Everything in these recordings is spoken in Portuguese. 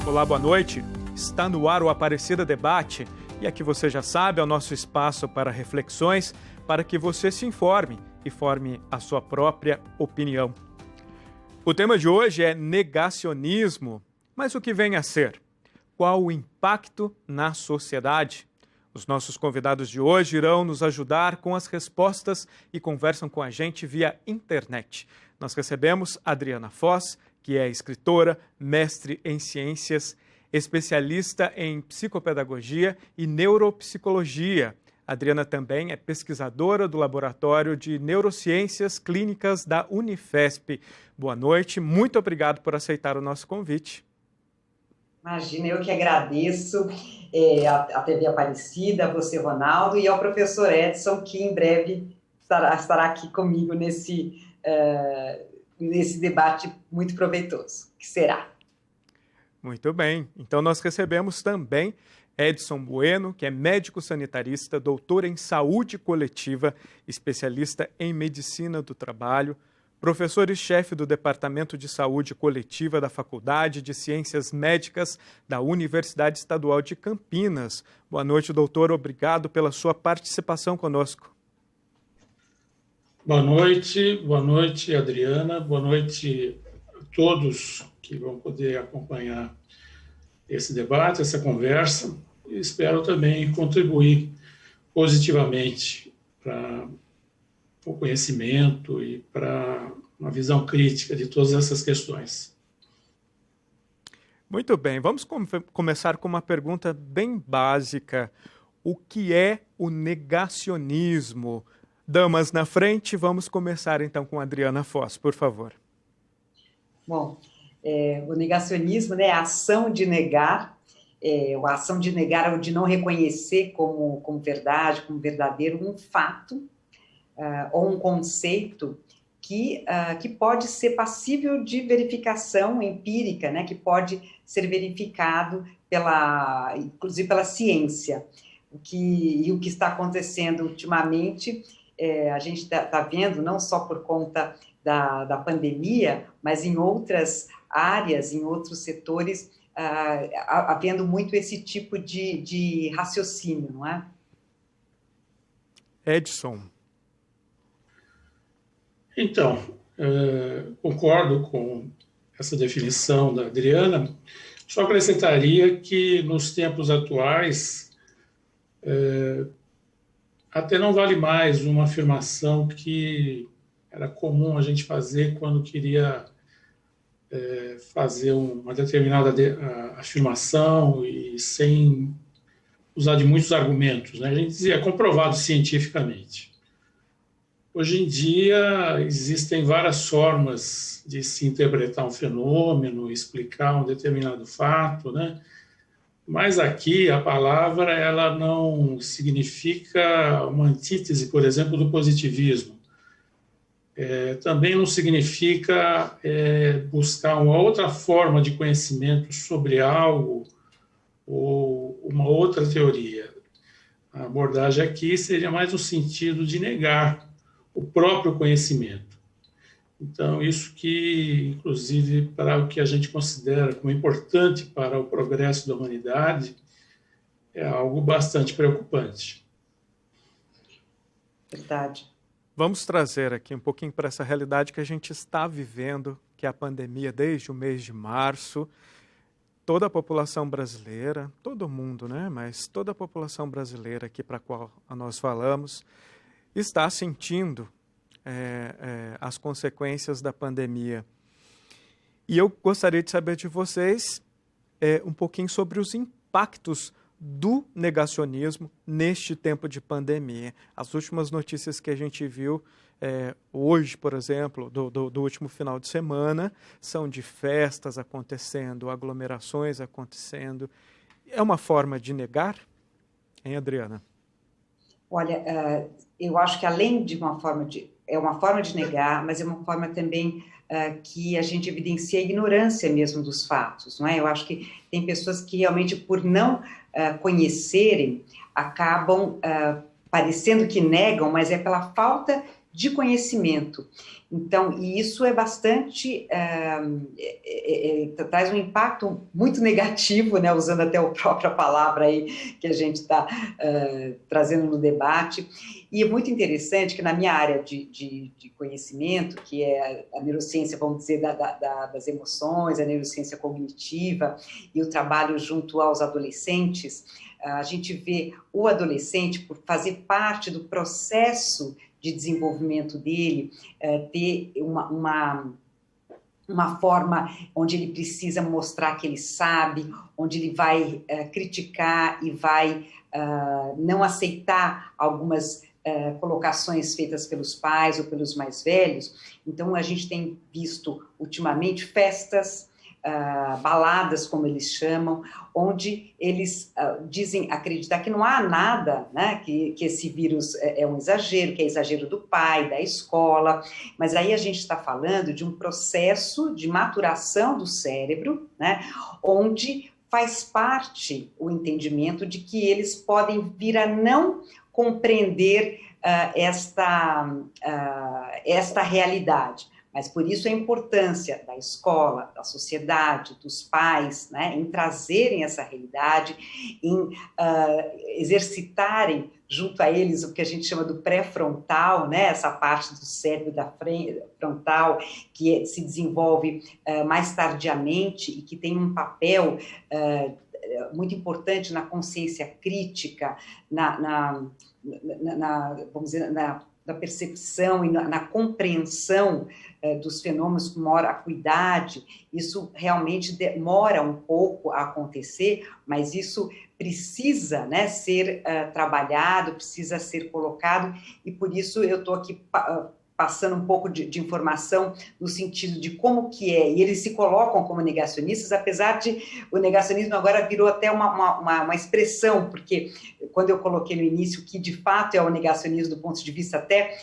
Olá, boa noite. Está no ar o Aparecida Debate e aqui você já sabe, é o nosso espaço para reflexões, para que você se informe e forme a sua própria opinião. O tema de hoje é negacionismo, mas o que vem a ser? Qual o impacto na sociedade? Os nossos convidados de hoje irão nos ajudar com as respostas e conversam com a gente via internet. Nós recebemos Adriana Foz, que é escritora, mestre em ciências, especialista em psicopedagogia e neuropsicologia. Adriana também é pesquisadora do Laboratório de Neurociências Clínicas da Unifesp. Boa noite, muito obrigado por aceitar o nosso convite. Imagina, eu que agradeço a TV Aparecida, você, Ronaldo, e ao professor Edson, que em breve estará aqui comigo nesse debate muito proveitoso, que será. Muito bem. Então, nós recebemos também Edson Bueno, que é médico sanitarista, doutor em saúde coletiva, especialista em medicina do trabalho, professor e chefe do Departamento de Saúde Coletiva da Faculdade de Ciências Médicas da Universidade Estadual de Campinas. Boa noite, doutor. Obrigado pela sua participação conosco. Boa noite, Adriana. Boa noite a todos que vão poder acompanhar esse debate, essa conversa. E espero também contribuir positivamente para o conhecimento e para uma visão crítica de todas essas questões. Muito bem, vamos começar com uma pergunta bem básica. O que é o negacionismo? Damas na frente, vamos começar então com a Adriana Foz, por favor. Bom, o negacionismo, né, a ação de negar, a ação de negar ou de não reconhecer como verdade, como verdadeiro, um fato ou um conceito que pode ser passível de verificação empírica, né, que pode ser verificado inclusive pela ciência. O que está acontecendo ultimamente, a gente está vendo, não só por conta da pandemia, mas em outras áreas, em outros setores, havendo muito esse tipo de raciocínio, não é? Edson. Então, concordo com essa definição da Adriana, só acrescentaria que nos tempos atuais até não vale mais uma afirmação que era comum a gente fazer quando queria fazer uma determinada afirmação e sem usar de muitos argumentos, né? A gente dizia, comprovado cientificamente. Hoje em dia, existem várias formas de se interpretar um fenômeno, explicar um determinado fato, né? Mas aqui a palavra ela não significa uma antítese, por exemplo, do positivismo. Também não significa buscar uma outra forma de conhecimento sobre algo ou uma outra teoria. A abordagem aqui seria mais no sentido de negar o próprio conhecimento. Então, isso que, inclusive, para o que a gente considera como importante para o progresso da humanidade, é algo bastante preocupante. Verdade. Vamos trazer aqui um pouquinho para essa realidade que a gente está vivendo, que é a pandemia desde o mês de março. Toda a população brasileira, todo mundo, né? Mas toda a população brasileira aqui para a qual nós falamos, está sentindo as consequências da pandemia. E eu gostaria de saber de vocês um pouquinho sobre os impactos do negacionismo neste tempo de pandemia. As últimas notícias que a gente viu hoje, por exemplo, do último final de semana, são de festas acontecendo, aglomerações acontecendo. É uma forma de negar, hein, Adriana? Olha, eu acho que além de uma forma de negar, mas é uma forma também que a gente evidencia a ignorância mesmo dos fatos, não é? Eu acho que tem pessoas que realmente, por não conhecerem, acabam parecendo que negam, mas é pela falta de conhecimento. Então, e isso é bastante, traz um impacto muito negativo, né, usando até a própria palavra aí que a gente está trazendo no debate. E é muito interessante que na minha área de conhecimento, que é a neurociência, vamos dizer, das emoções, a neurociência cognitiva, e o trabalho junto aos adolescentes, a gente vê o adolescente, por fazer parte do processo de desenvolvimento dele, ter uma forma onde ele precisa mostrar que ele sabe, onde ele vai criticar e vai não aceitar algumas colocações feitas pelos pais ou pelos mais velhos. Então, a gente tem visto ultimamente festas, baladas, como eles chamam, onde eles dizem acreditar que não há nada, né, que esse vírus é um exagero, que é exagero do pai, da escola, mas aí a gente está falando de um processo de maturação do cérebro, né, onde faz parte o entendimento de que eles podem vir a não compreender esta realidade. Mas por isso a importância da escola, da sociedade, dos pais, né, em trazerem essa realidade, em exercitarem junto a eles o que a gente chama do pré-frontal, né, essa parte do cérebro da frontal que se desenvolve mais tardiamente e que tem um papel muito importante na consciência crítica, vamos dizer, na percepção e na compreensão dos fenômenos como a acuidade. Isso realmente demora um pouco a acontecer, mas isso precisa, né, ser trabalhado, precisa ser colocado, e por isso eu estou aqui passando um pouco de informação no sentido de como que é, e eles se colocam como negacionistas, apesar de o negacionismo agora virou até uma expressão, porque quando eu coloquei no início que de fato é o negacionismo do ponto de vista até,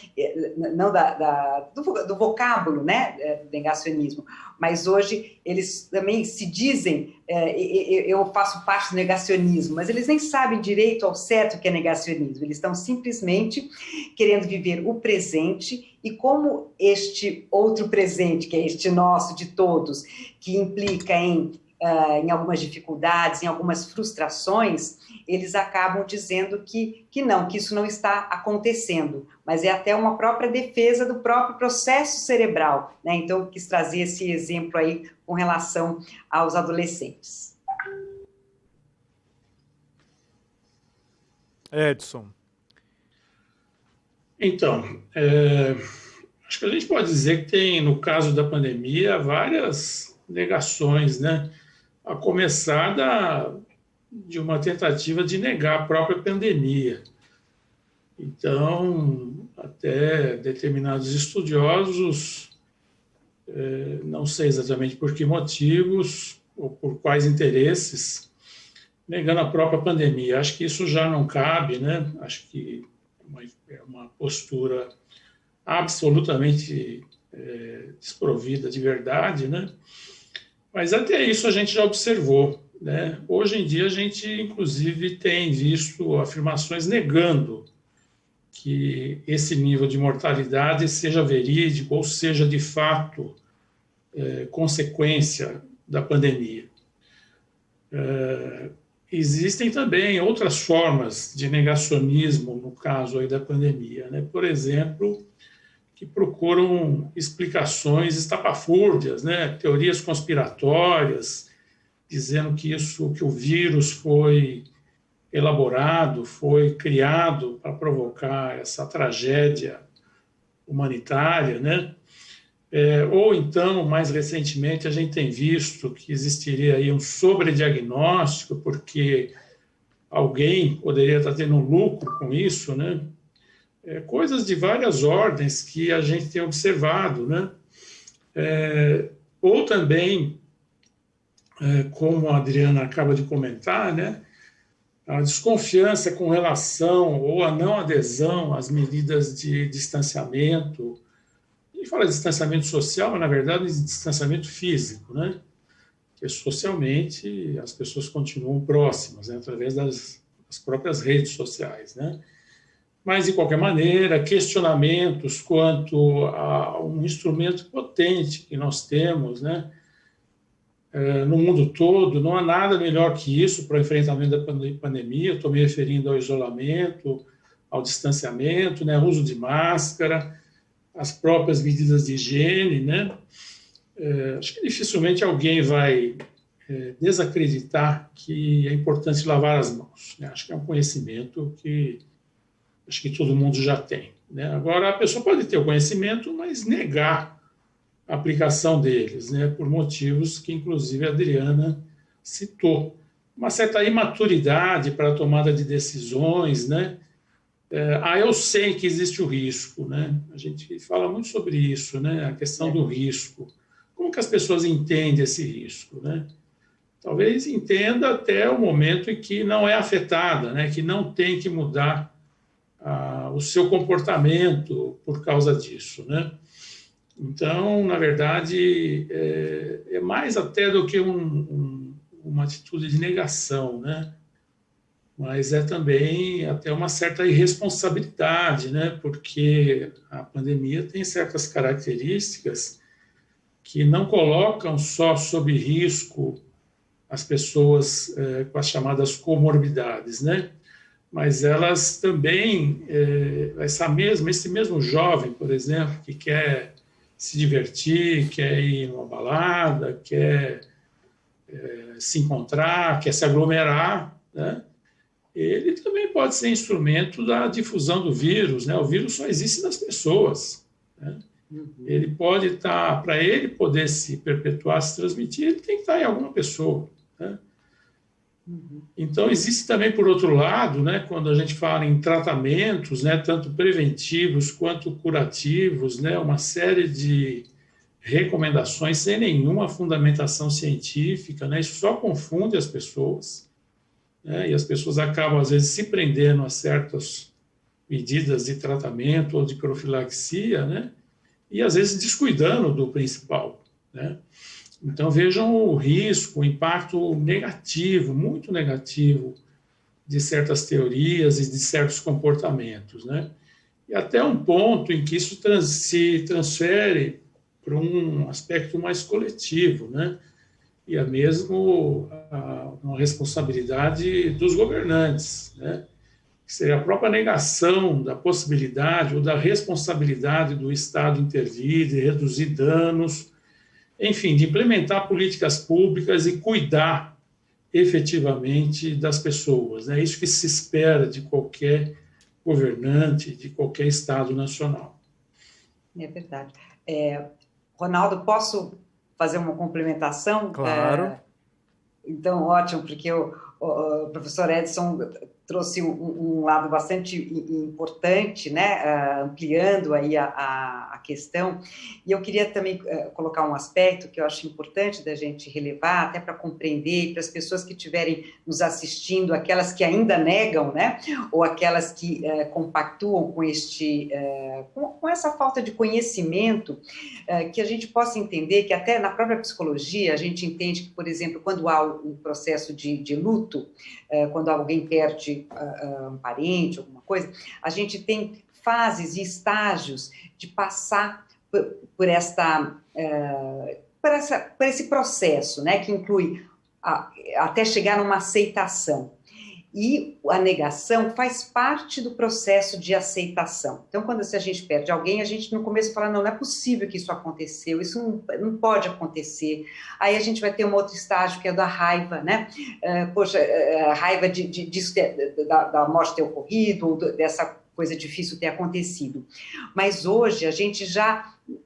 não do vocábulo, né, do negacionismo, mas hoje eles também se dizem, eu faço parte do negacionismo, mas eles nem sabem direito ao certo o que é negacionismo, eles estão simplesmente querendo viver o presente, e como este outro presente, que é este nosso, de todos, que implica em algumas dificuldades, em algumas frustrações, eles acabam dizendo que isso não está acontecendo, mas é até uma própria defesa do próprio processo cerebral, né? Então, eu quis trazer esse exemplo aí com relação aos adolescentes. Edson. Então, acho que a gente pode dizer que tem, no caso da pandemia, várias negações, né? A começar de uma tentativa de negar a própria pandemia. Então, até determinados estudiosos, não sei exatamente por que motivos ou por quais interesses, negando a própria pandemia. Acho que isso já não cabe, né? Acho que é uma postura absolutamente desprovida de verdade, né? Mas até isso a gente já observou, né? Hoje em dia a gente, inclusive, tem visto afirmações negando que esse nível de mortalidade seja verídico ou seja, de fato, consequência da pandemia. Existem também outras formas de negacionismo no caso aí da pandemia, né? Por exemplo, que procuram explicações estapafúrdias, né? Teorias conspiratórias, dizendo que o vírus foi elaborado, foi criado para provocar essa tragédia humanitária, né? Ou então, mais recentemente, a gente tem visto que existiria aí um sobrediagnóstico, porque alguém poderia estar tendo um lucro com isso, né? Coisas de várias ordens que a gente tem observado, né? Ou também, como a Adriana acaba de comentar, né? A desconfiança com relação ou a não adesão às medidas de distanciamento. A gente fala de distanciamento social, mas, na verdade, de distanciamento físico, né? Porque socialmente as pessoas continuam próximas, né? Através das próprias redes sociais, né? Mas, de qualquer maneira, questionamentos quanto a um instrumento potente que nós temos, né, no mundo todo, não há nada melhor que isso para o enfrentamento da pandemia. Estou me referindo ao isolamento, ao distanciamento, né, uso de máscara, as próprias medidas de higiene, né? Acho que dificilmente alguém vai desacreditar que é importante lavar as mãos, né? Acho que é um conhecimento que acho que todo mundo já tem, né? Agora, a pessoa pode ter o conhecimento, mas negar a aplicação deles, né? Por motivos que, inclusive, a Adriana citou. Uma certa imaturidade para a tomada de decisões, né? Eu sei que existe o risco, né? A gente fala muito sobre isso, né? A questão do risco. Como que as pessoas entendem esse risco, né? Talvez entenda até o momento em que não é afetada, né? Que não tem que mudar o seu comportamento por causa disso, né? Então, na verdade, é mais até do que uma atitude de negação, né? Mas é também até uma certa irresponsabilidade, né? Porque a pandemia tem certas características que não colocam só sob risco as pessoas com as chamadas comorbidades, né? Mas elas também, esse mesmo jovem, por exemplo, que quer se divertir, quer ir numa balada, quer se encontrar, quer se aglomerar, né? Ele também pode ser instrumento da difusão do vírus, né? O vírus só existe nas pessoas, né? Ele pode estar, para ele poder se perpetuar, se transmitir, ele tem que estar em alguma pessoa, né? Então, existe também, por outro lado, né, quando a gente fala em tratamentos, né, tanto preventivos quanto curativos, né, uma série de recomendações sem nenhuma fundamentação científica, né? Isso só confunde as pessoas, né? E as pessoas acabam, às vezes, se prendendo a certas medidas de tratamento ou de profilaxia, né? E, às vezes, descuidando do principal, né? Então, vejam o risco, o impacto negativo, muito negativo, de certas teorias e de certos comportamentos, né? E até um ponto em que isso se transfere para um aspecto mais coletivo, né? E é mesmo uma responsabilidade dos governantes, né? Que seria a própria negação da possibilidade ou da responsabilidade do Estado intervir, de reduzir danos, enfim, de implementar políticas públicas e cuidar efetivamente das pessoas, né? Isso que se espera de qualquer governante, de qualquer Estado nacional. É verdade. Ronaldo, posso fazer uma complementação? Claro. Então, ótimo, porque o professor Edson trouxe um lado bastante importante, né, ampliando aí a questão. E eu queria também colocar um aspecto que eu acho importante da gente relevar, até para compreender, para as pessoas que estiverem nos assistindo, aquelas que ainda negam, né, ou aquelas que compactuam com essa falta de conhecimento, que a gente possa entender que até na própria psicologia a gente entende que, por exemplo, quando há um processo de luto, quando alguém perde um parente, alguma coisa, a gente tem fases e estágios de passar por esse processo, né, que inclui até chegar numa aceitação. E a negação faz parte do processo de aceitação. Então, quando a gente perde alguém, a gente no começo fala, não é possível que isso aconteceu, isso não pode acontecer. Aí a gente vai ter um outro estágio, que é da raiva, né? A raiva da morte ter ocorrido, ou dessa coisa difícil ter acontecido. Mas hoje,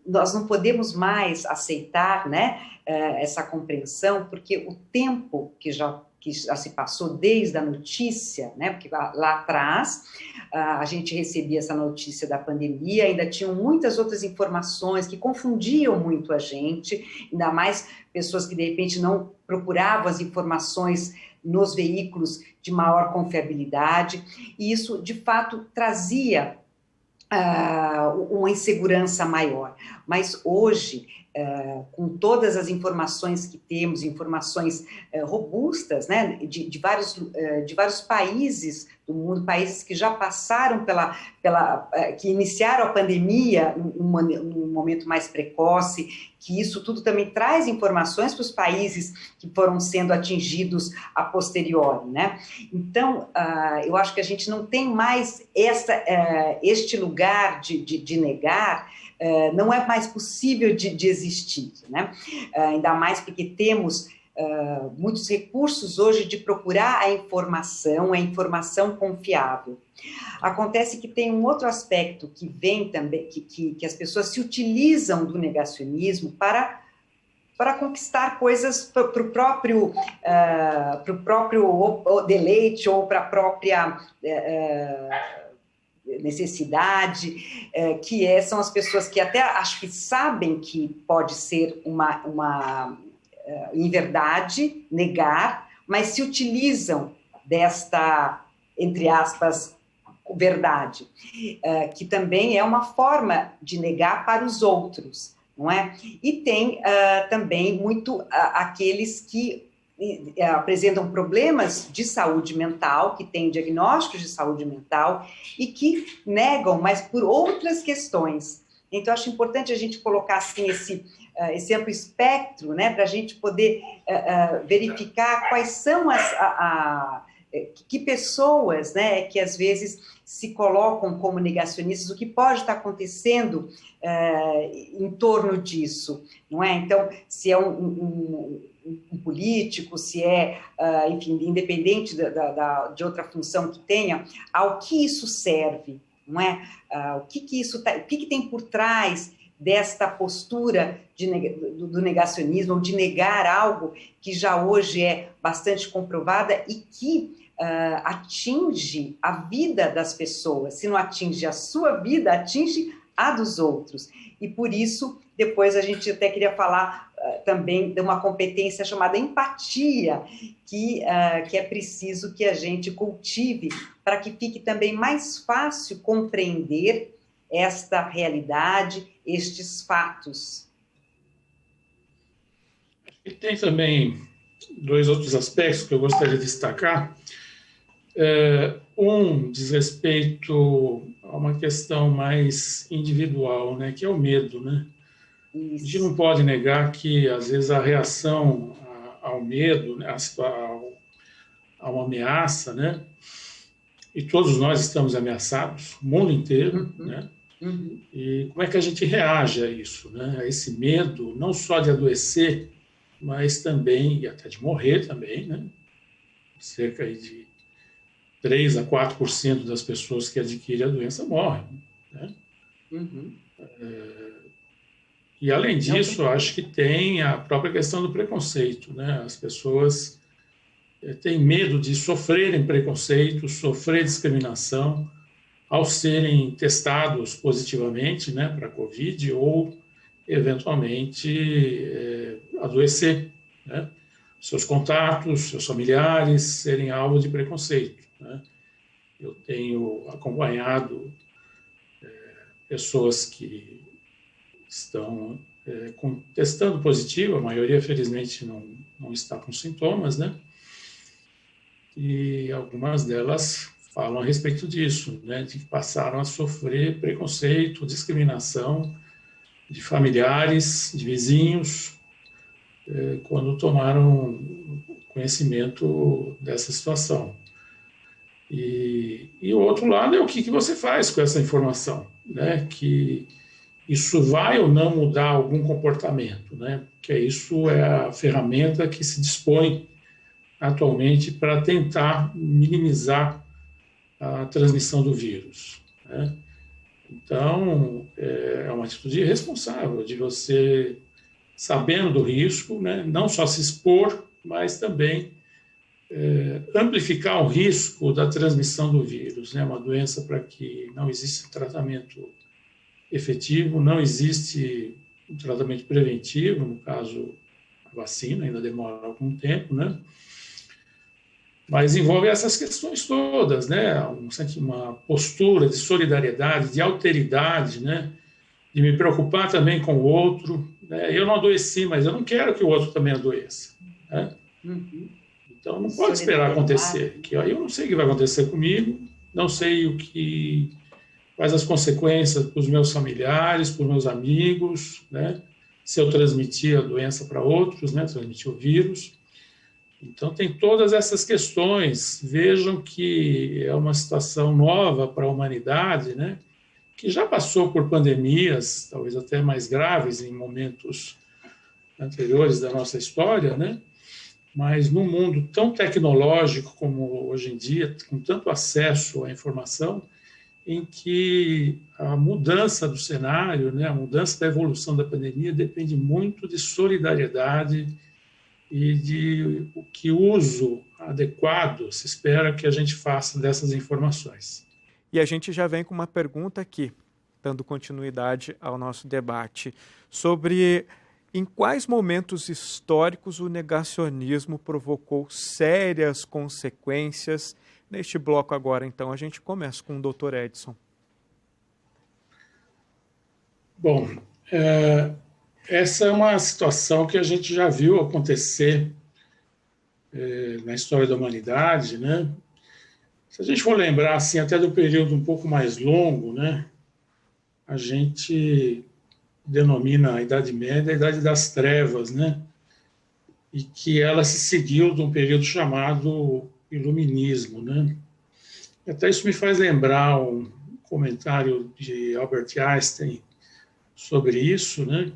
nós não podemos mais aceitar, né, essa compreensão, porque o tempo que já se passou desde a notícia, né? Porque lá atrás a gente recebia essa notícia da pandemia, ainda tinham muitas outras informações que confundiam muito a gente, ainda mais pessoas que de repente não procuravam as informações nos veículos de maior confiabilidade, e isso de fato trazia uma insegurança maior. Mas hoje, com todas as informações que temos, informações robustas, né, de vários países do mundo, países que já passaram que iniciaram a pandemia num momento mais precoce, que isso tudo também traz informações para os países que foram sendo atingidos a posteriori, né? Então, eu acho que a gente não tem mais este lugar de negar, não é mais possível de existir, né? Ainda mais porque temos muitos recursos hoje de procurar a informação confiável. Acontece que tem um outro aspecto que vem também, que as pessoas se utilizam do negacionismo para conquistar coisas para o próprio deleite ou para a própria necessidade, são as pessoas que até acho que sabem que pode ser uma em verdade, negar, mas se utilizam desta, entre aspas, verdade, que também é uma forma de negar para os outros, não é? E tem também muito aqueles que apresentam problemas de saúde mental, que têm diagnósticos de saúde mental e que negam, mas por outras questões. Então, acho importante a gente colocar assim esse amplo espectro, né, para a gente poder verificar quais são que pessoas, né, que às vezes se colocam como negacionistas, o que pode estar acontecendo em torno disso, não é? Então, se é um político, se é, enfim, independente de outra função que tenha, ao que isso serve, não é? O que tem por trás desta postura do negacionismo, ou de negar algo que já hoje é bastante comprovada e que atinge a vida das pessoas. Se não atinge a sua vida, atinge a dos outros. E por isso, depois a gente até queria falar também de uma competência chamada empatia, que é preciso que a gente cultive para que fique também mais fácil compreender esta realidade, estes fatos. E tem também dois outros aspectos que eu gostaria de destacar. Um diz respeito a uma questão mais individual, né, que é o medo, né? Isso. A gente não pode negar que, às vezes, a reação ao medo, né, a uma ameaça, né? E todos nós estamos ameaçados, o mundo inteiro, né? E como é que a gente reage a isso, né? A esse medo, não só de adoecer, mas também, e até de morrer também, né? Cerca de 3 a 4% das pessoas que adquirem a doença morrem, né? E, além disso, acho que tem a própria questão do preconceito, né? As pessoas têm medo de sofrerem preconceito, sofrer discriminação, ao serem testados positivamente, né, para a Covid ou, eventualmente, adoecer, né? Seus contatos, seus familiares serem alvo de preconceito, né? Eu tenho acompanhado pessoas que estão testando positivo, a maioria, felizmente, não está com sintomas, né? E algumas delas falam a respeito disso, né, de que passaram a sofrer preconceito, discriminação de familiares, de vizinhos, quando tomaram conhecimento dessa situação. E o outro lado é o que você faz com essa informação, né, que isso vai ou não mudar algum comportamento, né, porque isso é a ferramenta que se dispõe atualmente para tentar minimizar a transmissão do vírus, né? Então, é uma atitude irresponsável de você, sabendo do risco, né, não só se expor, mas também amplificar o risco da transmissão do vírus, né? Uma doença para que não existe tratamento efetivo, não existe um tratamento preventivo, no caso, a vacina ainda demora algum tempo, né? Mas envolve essas questões todas, né? Uma postura de solidariedade, de alteridade, né? de me preocupar também com o outro, né? Eu não adoeci, mas eu não quero que o outro também adoeça, né? Então não pode esperar acontecer, que aí eu não sei o que vai acontecer comigo, não sei quais as consequências para os meus familiares, para os meus amigos, né? Se eu transmitir a doença para outros, né? Transmitir o vírus. Então tem todas essas questões. Vejam que é uma situação nova para a humanidade, né? Que já passou por pandemias, talvez até mais graves em momentos anteriores da nossa história, né? Mas num mundo tão tecnológico como hoje em dia, com tanto acesso à informação, em que a mudança do cenário, né, a mudança da evolução da pandemia depende muito de solidariedade e de o que uso adequado se espera que a gente faça dessas informações. E a gente já vem com uma pergunta aqui, dando continuidade ao nosso debate, sobre em quais momentos históricos o negacionismo provocou sérias consequências. Neste bloco agora, então, a gente começa com o Dr. Edson. Bom, essa é uma situação que a gente já viu acontecer na história da humanidade, né? Se a gente for lembrar, assim, até do período um pouco mais longo, né? A gente denomina a Idade Média a Idade das Trevas, né? E que ela se seguiu de um período chamado Iluminismo, né? E até isso me faz lembrar um comentário de Albert Einstein sobre isso, né?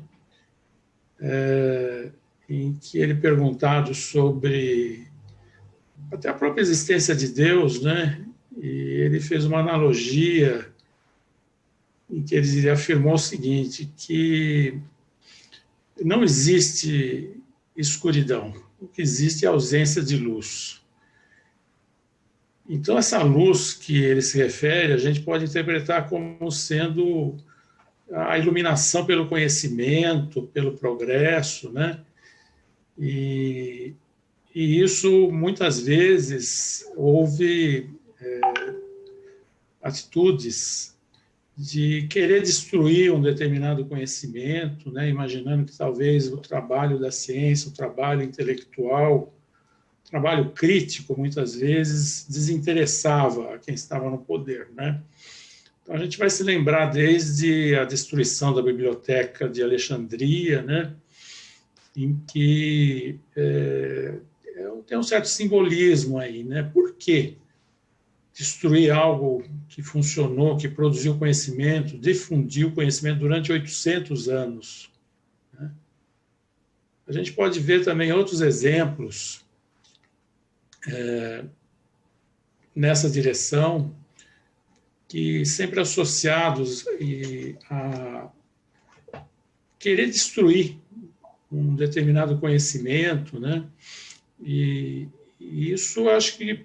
Em que ele perguntado sobre até a própria existência de Deus, né? E ele fez uma analogia em que ele afirmou o seguinte, que não existe escuridão, o que existe é ausência de luz. Então, essa luz que ele se refere, a gente pode interpretar como sendo a iluminação pelo conhecimento, pelo progresso, né? E isso, muitas vezes, houve atitudes de querer destruir um determinado conhecimento, né? Imaginando que talvez o trabalho da ciência, o trabalho intelectual, o trabalho crítico, muitas vezes, desinteressava a quem estava no poder, né? Então, a gente vai se lembrar desde a destruição da biblioteca de Alexandria, né? Em que tem um certo simbolismo aí, né? Por quê? Destruir algo que funcionou, que produziu conhecimento, difundiu conhecimento durante 800 anos. Né? A gente pode ver também outros exemplos nessa direção, que sempre associados a querer destruir um determinado conhecimento, né? E isso acho que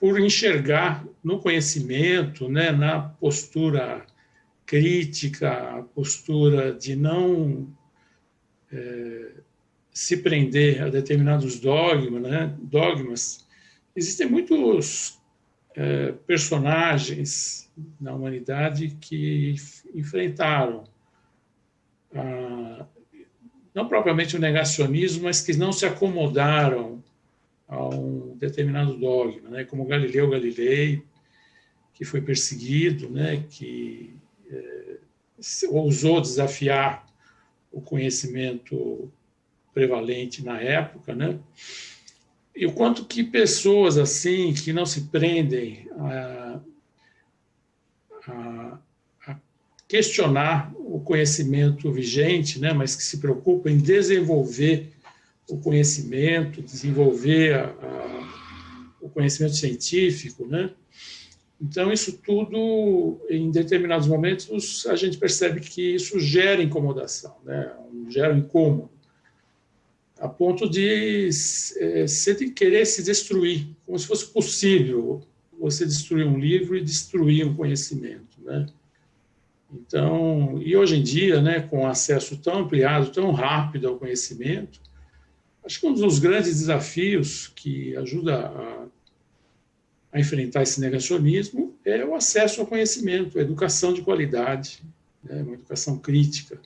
por enxergar no conhecimento, né, na postura crítica, a postura de não se prender a determinados dogmas, existem muitos personagens na humanidade que enfrentaram não propriamente o negacionismo, mas que não se acomodaram a um determinado dogma, né? Como Galileu Galilei, que foi perseguido, né? Que ousou desafiar o conhecimento prevalente na época, né? E o quanto que pessoas assim, que não se prendem a questionar o conhecimento vigente, né? Mas que se preocupam em desenvolver o conhecimento, desenvolver o conhecimento científico, né? Então, isso tudo, em determinados momentos, a gente percebe que isso gera incomodação, né? Gera um incômodo, a ponto de querer se destruir, como se fosse possível você destruir um livro e destruir um conhecimento, né? Então, e hoje em dia, né, com acesso tão ampliado, tão rápido ao conhecimento, acho que um dos grandes desafios que ajuda a enfrentar esse negacionismo é o acesso ao conhecimento, a educação de qualidade, né, uma educação crítica.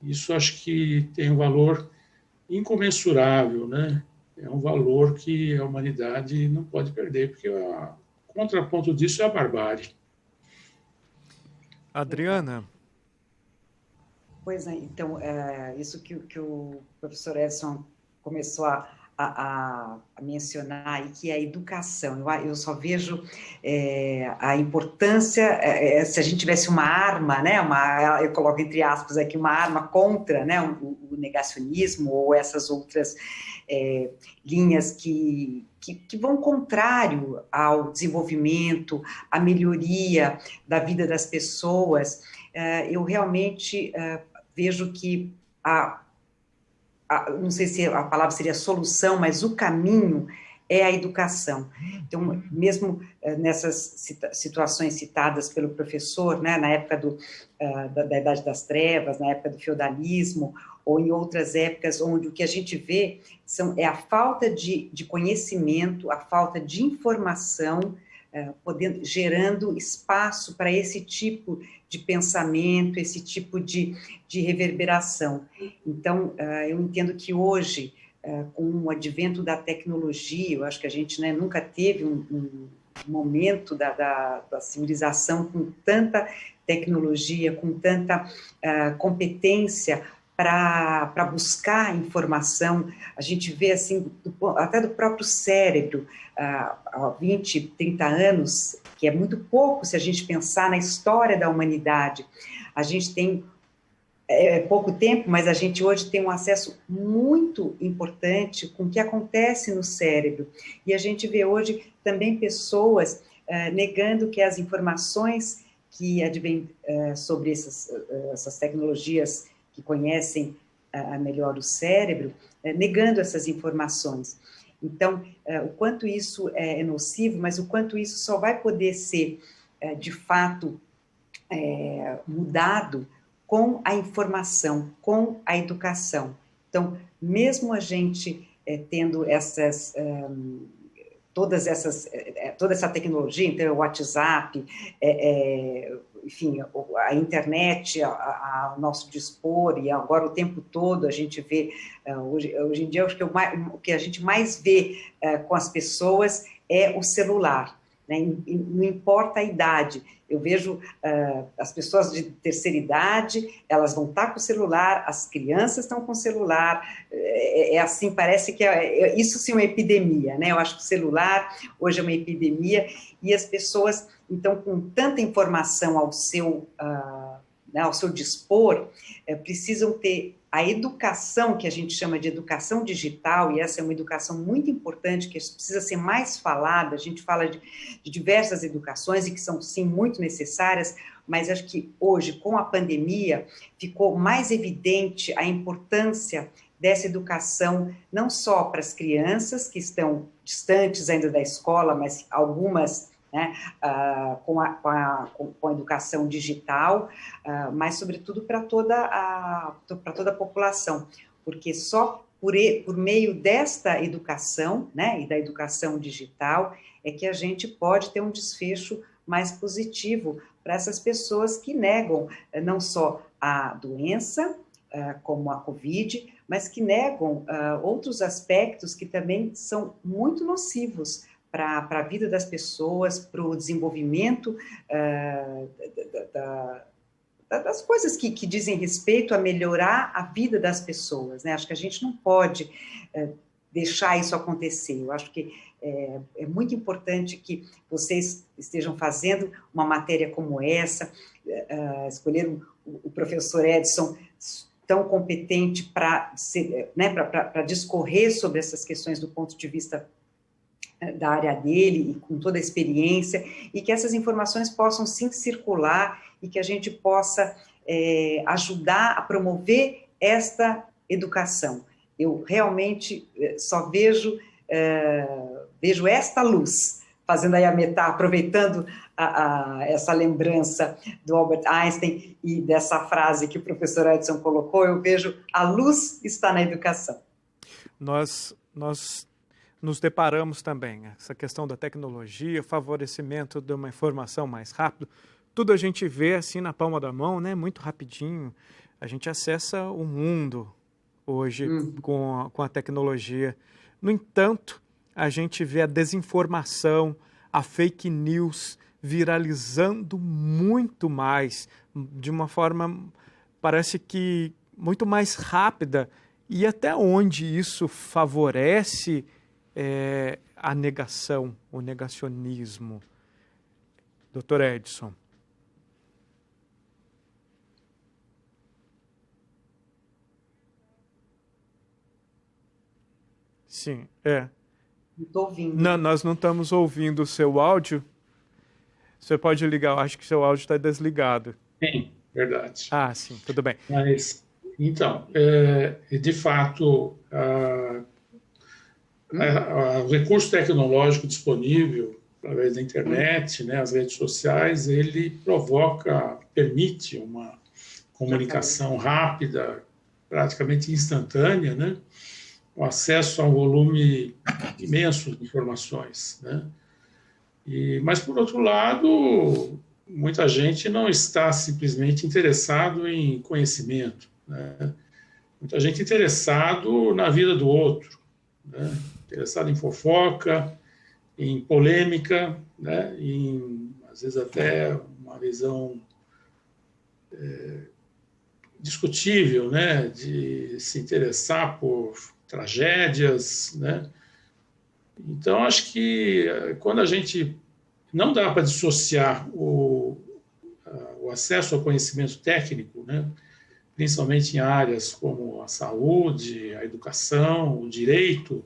Isso acho que tem um valor incomensurável, né? É um valor que a humanidade não pode perder, porque o contraponto disso é a barbárie. Adriana. Pois é, então, isso que o professor Edson começou a mencionar, e que é a educação. Eu só vejo a importância, se a gente tivesse uma arma, né, eu coloco entre aspas aqui, uma arma contra, né, o negacionismo ou essas outras linhas que vão contrário ao desenvolvimento, à melhoria da vida das pessoas. Eu realmente vejo que não sei se a palavra seria solução, mas o caminho é a educação. Então, mesmo nessas situações citadas pelo professor, né, na época da Idade das Trevas, na época do feudalismo, ou em outras épocas onde o que a gente vê é a falta de conhecimento, a falta de informação, gerando espaço para esse tipo de pensamento, esse tipo de reverberação. Então, eu entendo que hoje, com o advento da tecnologia, eu acho que a gente, né, nunca teve um momento da civilização com tanta tecnologia, com tanta competência para buscar informação. A gente vê, assim, até do próprio cérebro, há 20, 30 anos, que é muito pouco se a gente pensar na história da humanidade. A gente tem pouco tempo, mas a gente hoje tem um acesso muito importante com o que acontece no cérebro. E a gente vê hoje também pessoas negando que as informações que advêm sobre essas tecnologias que conhecem melhor o cérebro, negando essas informações. Então, o quanto isso é nocivo, mas o quanto isso só vai poder ser, de fato, mudado com a informação, com a educação. Então, mesmo a gente tendo toda essa tecnologia, então o WhatsApp, enfim, a internet ao nosso dispor, e agora o tempo todo a gente vê, hoje em dia, acho que o que a gente mais vê com as pessoas é o celular, né? Não importa a idade. Eu vejo as pessoas de terceira idade, elas vão estar com o celular, as crianças estão com o celular, assim, parece que isso sim é uma epidemia, né? Eu acho que o celular hoje é uma epidemia, e as pessoas, então, com tanta informação ao seu dispor, precisam ter a educação, que a gente chama de educação digital, e essa é uma educação muito importante, que precisa ser mais falada. A gente fala de diversas educações, e que são, sim, muito necessárias, mas acho que hoje, com a pandemia, ficou mais evidente a importância dessa educação, não só para as crianças que estão distantes ainda da escola, mas algumas, né, com a educação digital, mas, sobretudo, para toda a população, porque só por meio desta educação, né, e da educação digital, é que a gente pode ter um desfecho mais positivo para essas pessoas que negam não só a doença, como a Covid, mas que negam outros aspectos que também são muito nocivos para a vida das pessoas, para o desenvolvimento das coisas que dizem respeito a melhorar a vida das pessoas, né? Acho que a gente não pode deixar isso acontecer. Eu acho que é muito importante que vocês estejam fazendo uma matéria como essa, escolheram o professor Edson, tão competente para discorrer sobre essas questões do ponto de vista da área dele, e com toda a experiência, e que essas informações possam sim circular, e que a gente possa ajudar a promover esta educação. Eu realmente só vejo esta luz, fazendo aí a metáfora, aproveitando essa lembrança do Albert Einstein e dessa frase que o professor Edson colocou, eu vejo a luz está na educação. Nós nos deparamos também, essa questão da tecnologia, favorecimento de uma informação mais rápida, tudo a gente vê assim na palma da mão, né? Muito rapidinho. A gente acessa o mundo hoje com a tecnologia. No entanto, a gente vê a desinformação, a fake news viralizando muito mais, de uma forma, parece que muito mais rápida, e até onde isso favorece a negação, o negacionismo. Dr. Edson. Sim, Não estou ouvindo. Não, nós não estamos ouvindo o seu áudio. Você pode ligar, eu acho que o seu áudio está desligado. Sim, verdade. Ah, sim, tudo bem. Mas, então, de fato, o recurso tecnológico disponível através da internet, né, as redes sociais, ele permite uma comunicação rápida, praticamente instantânea, né, o acesso a um volume imenso de informações, né? Mas, por outro lado, muita gente não está simplesmente interessado em conhecimento, né? Muita gente interessado na vida do outro, né? Interessado em fofoca, em polêmica, né? Às vezes até uma visão discutível, né? De se interessar por tragédias, né? Então, acho que quando a gente não dá para dissociar o acesso ao conhecimento técnico, né, principalmente em áreas como a saúde, a educação, o direito,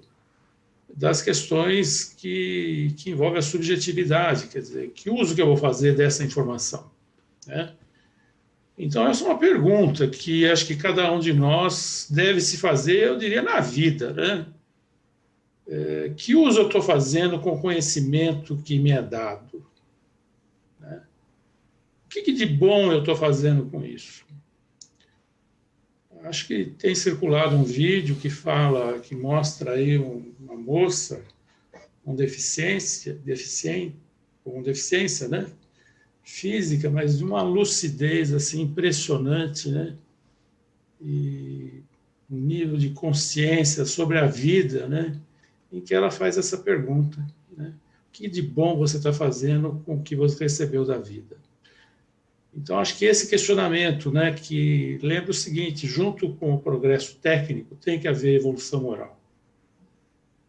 das questões que envolvem a subjetividade, quer dizer, que uso que eu vou fazer dessa informação, né? Então, essa é uma pergunta que acho que cada um de nós deve se fazer, eu diria, na vida, né? Que uso eu estou fazendo com o conhecimento que me é dado? Né? O que de bom eu estou fazendo com isso? Acho que tem circulado um vídeo que mostra aí uma moça com deficiência, né? Física, mas de uma lucidez assim impressionante, né? E um nível de consciência sobre a vida, né? Em que ela faz essa pergunta, né? O que de bom você está fazendo com o que você recebeu da vida? Então, acho que esse questionamento, né, que lembra o seguinte, junto com o progresso técnico, tem que haver evolução moral,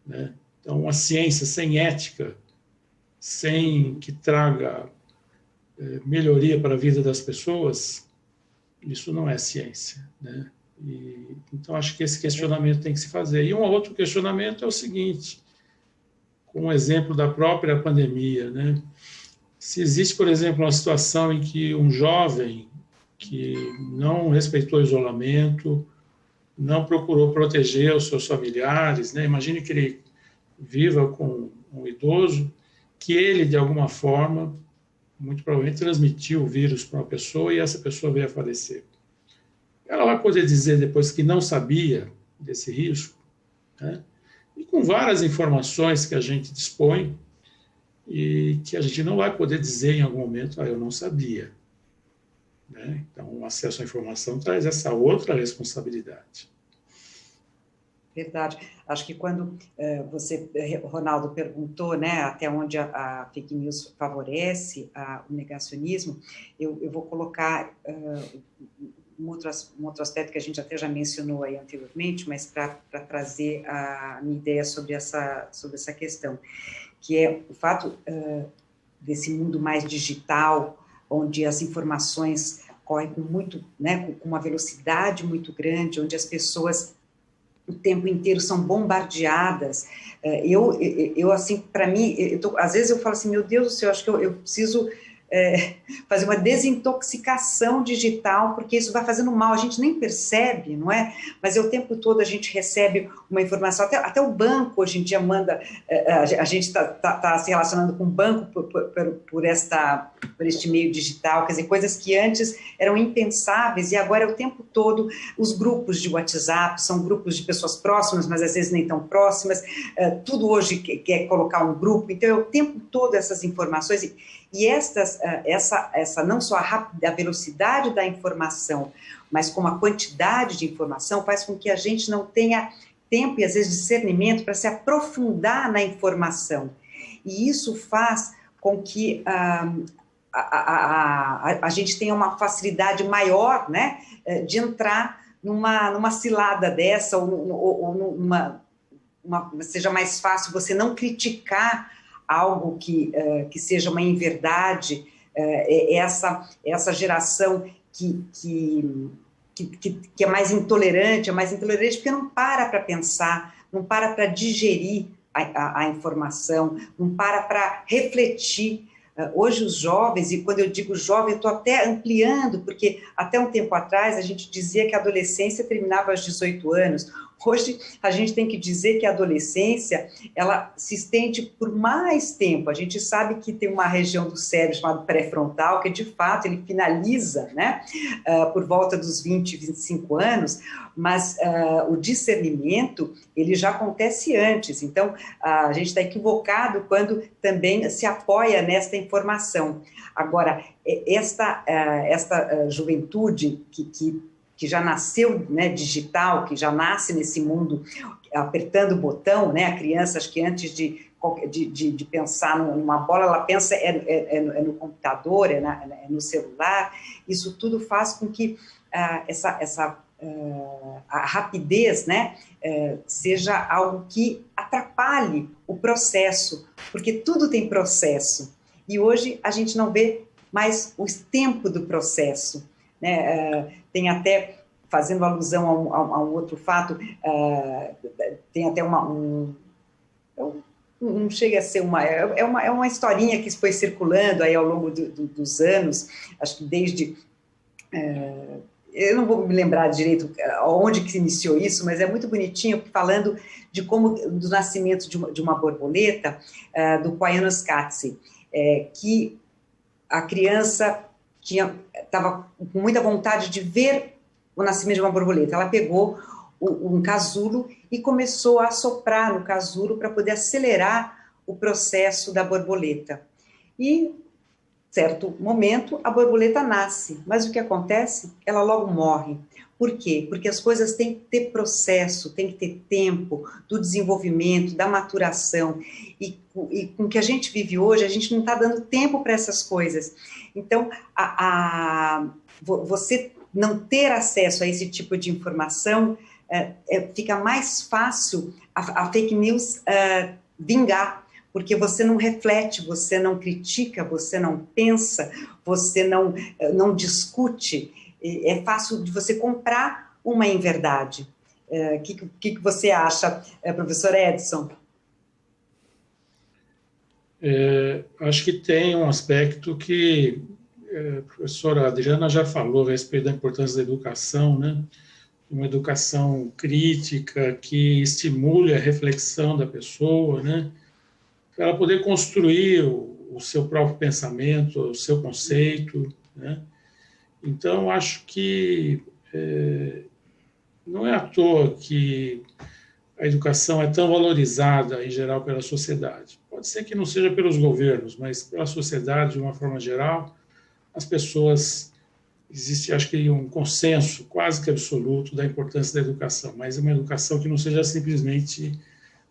né? Então, uma ciência sem ética, sem que traga melhoria para a vida das pessoas, isso não é ciência, né? Então, acho que esse questionamento tem que se fazer. E um outro questionamento é o seguinte, com um exemplo da própria pandemia, né? Se existe, por exemplo, uma situação em que um jovem que não respeitou o isolamento, não procurou proteger os seus familiares, né? Imagine que ele viva com um idoso, que ele, de alguma forma, muito provavelmente transmitiu o vírus para uma pessoa e essa pessoa veio a falecer. Ela vai poder dizer depois que não sabia desse risco, né? E com várias informações que a gente dispõe e que a gente não vai poder dizer em algum momento, eu não sabia, né? Então, o acesso à informação traz essa outra responsabilidade. Verdade. Acho que quando você, Ronaldo, perguntou, né, até onde a fake news favorece o negacionismo, eu vou colocar um outro aspecto que a gente até já mencionou aí anteriormente, mas para trazer a minha ideia sobre essa questão, que é o fato desse mundo mais digital, onde as informações correm com uma velocidade muito grande, onde as pessoas o tempo inteiro são bombardeadas. Eu assim, para mim, às vezes eu falo assim, meu Deus do céu, acho que eu preciso fazer uma desintoxicação digital, porque isso vai fazendo mal, a gente nem percebe, não é? Mas o tempo todo a gente recebe uma informação, até o banco hoje em dia manda, a gente está se relacionando com o banco por este meio digital, quer dizer, coisas que antes eram impensáveis e agora é o tempo todo. Os grupos de WhatsApp são grupos de pessoas próximas, mas às vezes nem tão próximas, tudo hoje quer colocar um grupo, então é o tempo todo essas informações. E estas essa não só a velocidade da informação, mas como a quantidade de informação faz com que a gente não tenha tempo e, às vezes, discernimento para se aprofundar na informação. E isso faz com que a gente tenha uma facilidade maior, né, de entrar numa cilada dessa, ou seja mais fácil você não criticar algo que seja uma inverdade, essa geração que é mais intolerante porque não para pensar, não para digerir a informação, não para refletir. Hoje os jovens, e quando eu digo jovem, eu estou até ampliando, porque até um tempo atrás a gente dizia que a adolescência terminava aos 18 anos. Hoje a gente tem que dizer que a adolescência, ela se estende por mais tempo. A gente sabe que tem uma região do cérebro chamada pré-frontal, que de fato ele finaliza, né, por volta dos 20, 25 anos, mas o discernimento, ele já acontece antes. Então, a gente está equivocado quando também se apoia nesta informação. Agora, esta juventude que já nasceu, né, digital, que já nasce nesse mundo apertando o botão, né, a criança, acho que antes de pensar numa bola, ela pensa no computador, no celular. Isso tudo faz com que a rapidez, né, seja algo que atrapalhe o processo, porque tudo tem processo, e hoje a gente não vê mais o tempo do processo, né? Tem até, fazendo alusão a um outro fato, tem até não chega a ser é uma historinha que foi circulando aí ao longo dos anos, acho que desde... eu não vou me lembrar direito onde que se iniciou isso, mas é muito bonitinho, falando de como, do nascimento de uma borboleta, do Koyanos Katsi, que a criança estava com muita vontade de ver o nascimento de uma borboleta. Ela pegou um casulo e começou a soprar no casulo para poder acelerar o processo da borboleta. E, certo momento, a borboleta nasce, mas o que acontece? Ela logo morre. Por quê? Porque as coisas têm que ter processo, tem que ter tempo do desenvolvimento, da maturação, e com o que a gente vive hoje, a gente não está dando tempo para essas coisas. Então, você não ter acesso a esse tipo de informação, fica mais fácil a fake news vingar, porque você não reflete, você não critica, você não pensa, você não discute. É fácil de você comprar uma inverdade. O que você acha, professor Edson? Acho que tem um aspecto que a professora Adriana já falou a respeito da importância da educação, né? Uma educação crítica que estimule a reflexão da pessoa, né? Para ela poder construir o seu próprio pensamento, o seu conceito, né? Então, acho que não é à toa que a educação é tão valorizada, em geral, pela sociedade. Pode ser que não seja pelos governos, mas pela sociedade, de uma forma geral, as pessoas... Existe, acho que, um consenso quase que absoluto da importância da educação, mas é uma educação que não seja simplesmente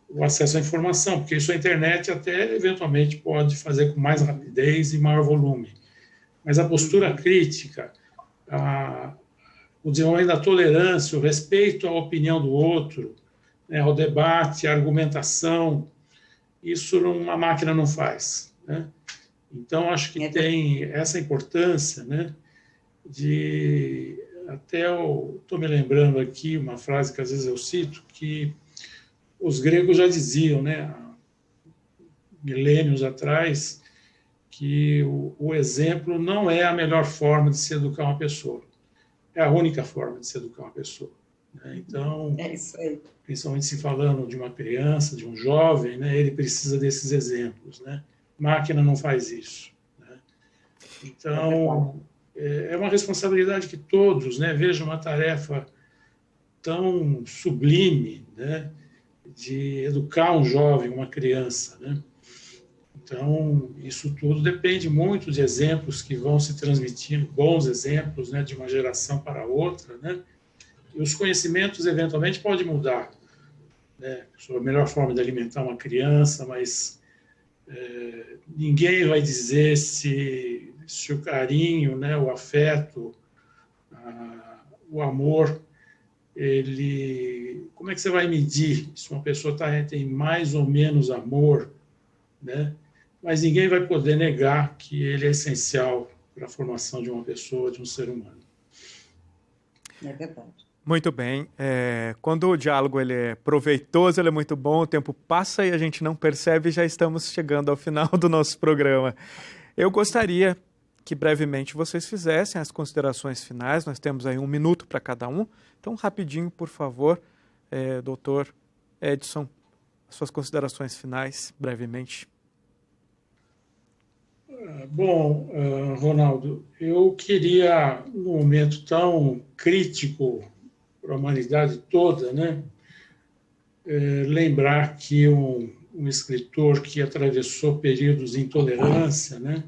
o acesso à informação, porque isso a internet até, eventualmente, pode fazer com mais rapidez e maior volume. Mas a postura crítica, o desenvolvimento da tolerância, o respeito à opinião do outro, né, ao debate, à argumentação, isso uma máquina não faz, né? Então, acho que tem essa importância, né, até eu estou me lembrando aqui uma frase que às vezes eu cito, que os gregos já diziam, né, milênios atrás, que o exemplo não é a melhor forma de se educar uma pessoa, é a única forma de se educar uma pessoa, né? Então, é isso aí. Principalmente se falando de uma criança, de um jovem, né, ele precisa desses exemplos, né? Máquina não faz isso, né? Então, é uma responsabilidade que todos, né, vejam uma tarefa tão sublime, né, de educar um jovem, uma criança, né? Então, isso tudo depende muito de exemplos que vão se transmitindo, bons exemplos, né, de uma geração para outra, né? E os conhecimentos, eventualmente, podem mudar, né, sobre a melhor forma de alimentar uma criança, mas ninguém vai dizer se o carinho, né, o afeto, o amor, como é que você vai medir se uma pessoa tem mais ou menos amor, né? Mas ninguém vai poder negar que ele é essencial para a formação de uma pessoa, de um ser humano. É verdade. Muito bem. Quando o diálogo ele é proveitoso, ele é muito bom, o tempo passa e a gente não percebe e já estamos chegando ao final do nosso programa. Eu gostaria que brevemente vocês fizessem as considerações finais. Nós temos aí 1 minuto para cada um. Então, rapidinho, por favor, doutor Edson, suas considerações finais, brevemente. Bom, Ronaldo, eu queria, num momento tão crítico para a humanidade toda, né, lembrar que um escritor que atravessou períodos de intolerância, né,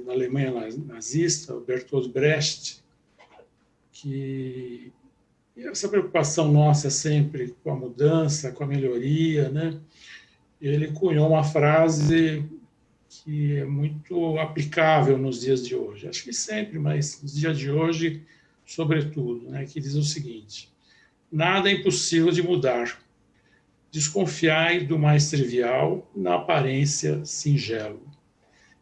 na Alemanha nazista, o Bertolt Brecht, que essa preocupação nossa sempre com a mudança, com a melhoria, né, ele cunhou uma frase que é muito aplicável nos dias de hoje. Acho que sempre, mas nos dias de hoje, sobretudo, né, que diz o seguinte: nada é impossível de mudar. Desconfiai do mais trivial na aparência singelo.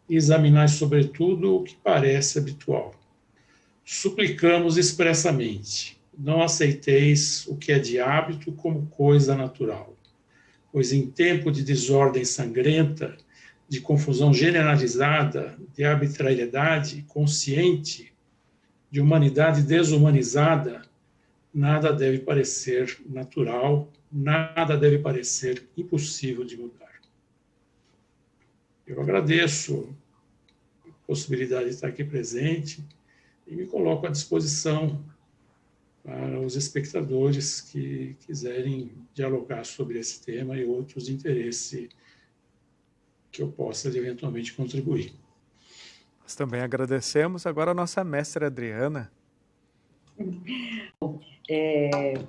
E examinai, sobretudo, o que parece habitual. Suplicamos expressamente: não aceiteis o que é de hábito como coisa natural, pois em tempo de desordem sangrenta, de confusão generalizada, de arbitrariedade consciente, de humanidade desumanizada, nada deve parecer natural, nada deve parecer impossível de mudar. Eu agradeço a possibilidade de estar aqui presente e me coloco à disposição para os espectadores que quiserem dialogar sobre esse tema e outros de interesse que eu possa eventualmente contribuir. Nós também agradecemos. Agora a nossa mestra Adriana.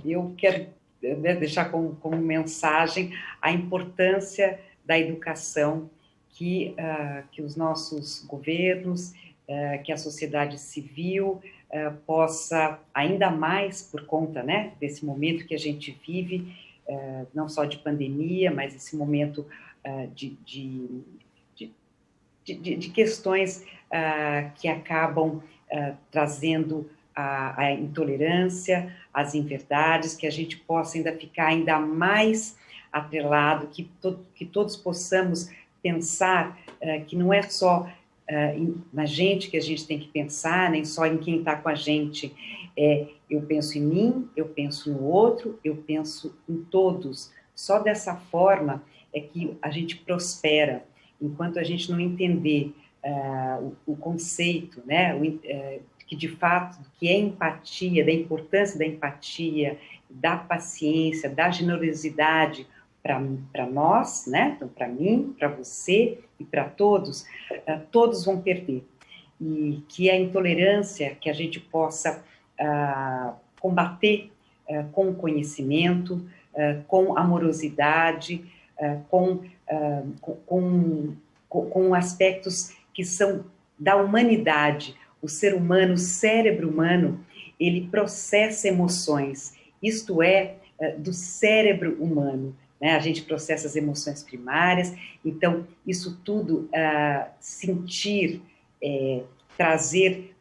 Eu quero deixar como mensagem a importância da educação que os nossos governos, que a sociedade civil possa, ainda mais por conta, né, desse momento que a gente vive, não só de pandemia, mas esse momento de questões que acabam trazendo a intolerância, as inverdades, que a gente possa ainda ficar ainda mais atrelado, que todos possamos pensar que não é só na gente que a gente tem que pensar, nem só em quem está com a gente. Eu penso em mim, eu penso no outro, eu penso em todos. Só dessa forma é que a gente prospera. Enquanto a gente não entender o conceito, né, que de fato, que é empatia, da importância da empatia, da paciência, da generosidade para nós, né, então para mim, para você e para todos, todos vão perder. E que a intolerância, que a gente possa combater com conhecimento, com amorosidade, com aspectos que são da humanidade. O ser humano, o cérebro humano, ele processa emoções, isto é, do cérebro humano, né? A gente processa as emoções primárias, então isso tudo, sentir, trazer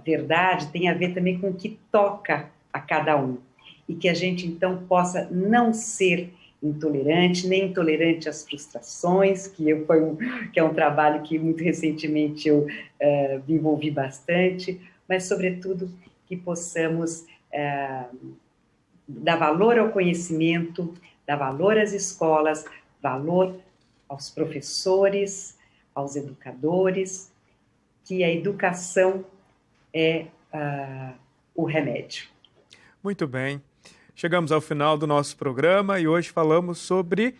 verdade, tem a ver também com o que toca a cada um, e que a gente então possa não ser intolerante, nem intolerante às frustrações, que é um trabalho que muito recentemente eu me envolvi bastante, mas sobretudo que possamos dar valor ao conhecimento, dar valor às escolas, valor aos professores, aos educadores, que a educação é o remédio. Muito bem. Chegamos ao final do nosso programa e hoje falamos sobre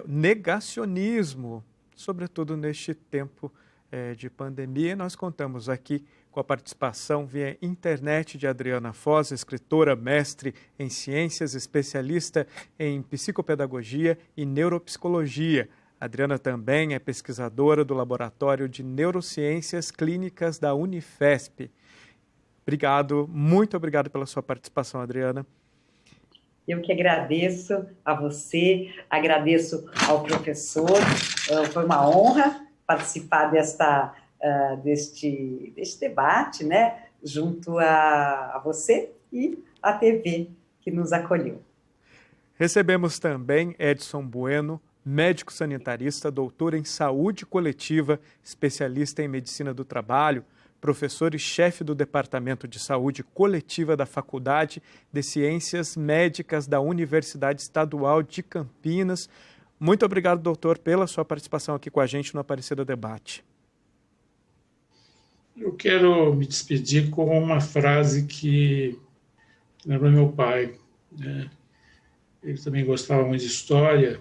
negacionismo, sobretudo neste tempo de pandemia. Nós contamos aqui com a participação via internet de Adriana Foz, escritora, mestre em ciências, especialista em psicopedagogia e neuropsicologia. Adriana também é pesquisadora do Laboratório de Neurociências Clínicas da Unifesp. Obrigado, muito obrigado pela sua participação, Adriana. Eu que agradeço a você, agradeço ao professor, foi uma honra participar deste debate, né, junto a você e a TV que nos acolheu. Recebemos também Edson Bueno, médico sanitarista, doutor em saúde coletiva, especialista em medicina do trabalho, professor e chefe do Departamento de Saúde Coletiva da Faculdade de Ciências Médicas da Universidade Estadual de Campinas. Muito obrigado, doutor, pela sua participação aqui com a gente no Aparecida Debate. Eu quero me despedir com uma frase que lembra meu pai, né? Ele também gostava muito de história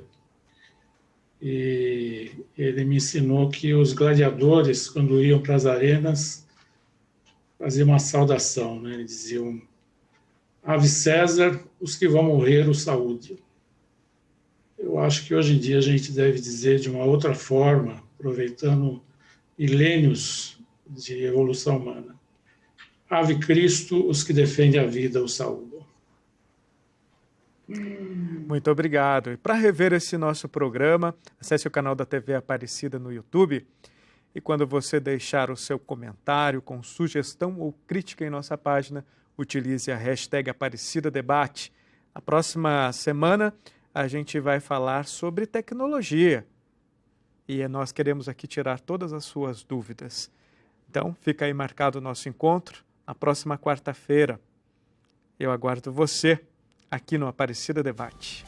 e ele me ensinou que os gladiadores, quando iam para as arenas, faziam uma saudação, né? Eles diziam: Ave César, os que vão morrer, o saúde. Eu acho que hoje em dia a gente deve dizer de uma outra forma, aproveitando milênios de evolução humana: Ave Cristo, os que defendem a vida, o saúde. Muito obrigado. E para rever esse nosso programa, acesse o canal da TV Aparecida no YouTube. E quando você deixar o seu comentário com sugestão ou crítica em nossa página, utilize a hashtag Aparecida Debate. Na próxima semana, a gente vai falar sobre tecnologia. E nós queremos aqui tirar todas as suas dúvidas. Então, fica aí marcado o nosso encontro na próxima quarta-feira. Eu aguardo você aqui no Aparecida Debate.